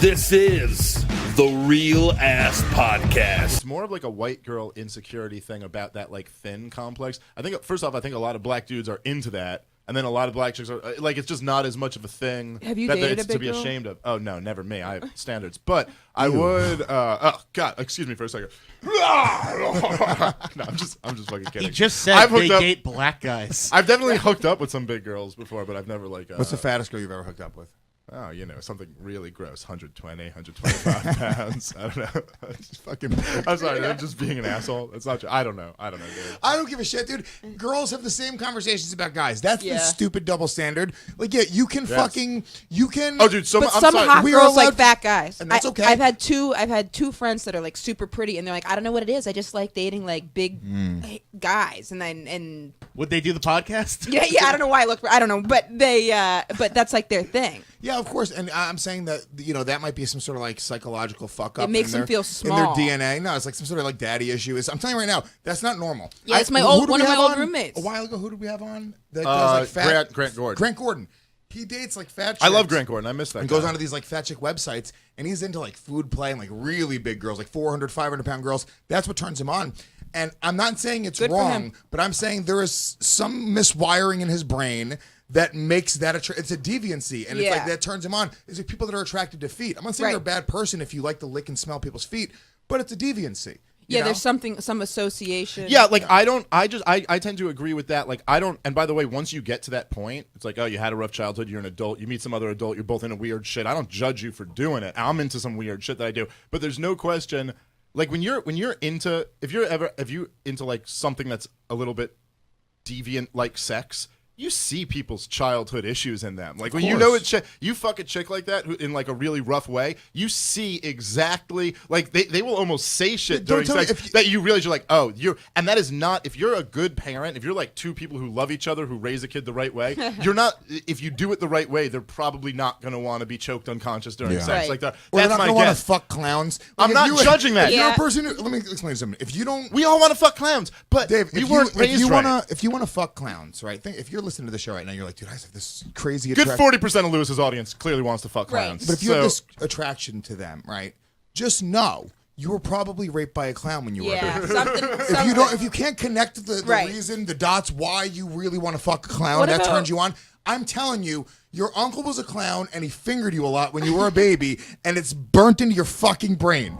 This is the Real Ass Podcast. It's more of like a white girl insecurity thing about that like thin complex. I think first off, I think a lot of black dudes are into that, and then a lot of black chicks are like, it's just not as much of a thing. Have you that dated it's a big to be girl? ashamed of. Oh no, never me. I have standards, but I would. Oh God, excuse me for a second. No, I'm just fucking kidding. He just said they date black guys. I've definitely hooked up with some big girls before, but I've never like. What's the fattest girl you've ever hooked up with? Oh, you know, something really gross, 120, 125 pounds. I don't know. I'm sorry, I'm just being an asshole. It's not true. I don't know, dude. I don't give a shit, dude. Girls have the same conversations about guys. That's the Yeah. stupid double standard. Like, yeah, you can you can. Oh, dude, But I'm some sorry. hot We are girls like allowed- fat guys. and that's okay. I've had two friends that are like super pretty, and they're like, I don't know what it is. I just like dating like big guys, and Would they do the podcast? yeah. I don't know why I don't know, but but that's like their thing. Yeah, of course. And I'm saying that, you know, that might be some sort of like psychological fuck up. It makes in them feel In small. their DNA. No, it's like some sort of like daddy issue. I'm telling you right now, that's not normal. Yeah, it's who did one we of my have old on? roommates. A while ago, who did we have on? That does like fat. Grant Gordon. Grant Gordon. He dates like fat chicks. I love Grant Gordon. I miss that And guy. goes onto these like fat chick websites, and he's into like food play and like really big girls, like 400, 500-pound girls. That's what turns him on. And I'm not saying it's Good for wrong, him. but I'm saying there is some miswiring in his brain that makes that it's a deviancy, and it's like Yeah. that turns him on. Is it people that are attracted to feet? I'm not saying Right. you're a bad person if you like to lick and smell people's feet, but it's a deviancy. you Yeah, know? there's some association. Yeah, like I tend to agree with that. Like I don't, and by the way, once you get to that point, it's like, oh, you had a rough childhood, you're an adult, you meet some other adult, you're both into weird shit. I don't judge you for doing it. I'm into some weird shit that I do, but there's no question. Like when you're into, if you into like something that's a little bit deviant, like sex, you see people's childhood issues in them. Like when you know it's you fuck a chick like that in like a really rough way, you see exactly, like they will almost say shit Don't during tell me sex if that you realize you're like, oh, and that is not, if you're a good parent, if you're like two people who love each other, who raise a kid the right way, you're not, if you do it the right way, they're probably not going to want to be choked unconscious during sex. Right. Like that. Or they're That's not my going to want guess. to fuck clowns. I'm Like, not if you- judging that. If you're Yeah. a person who, let me explain something. If you don't, We all want to fuck clowns, but Dave, we if weren't you, raised if you right. wanna if you want to fuck clowns, right? If you're listening to the show right now, you're like, dude, I have this crazy Good attraction. 40% of Lewis's audience clearly wants to fuck Right. clowns. But if you So- have this attraction to them, right? Just know you were probably raped by a clown when you were a Yeah, baby. something. If you can't connect the Right. reason, the dots, why you really want to fuck a clown, What that about- turns you on. I'm telling you, your uncle was a clown and he fingered you a lot when you were a baby, and it's burnt into your fucking brain.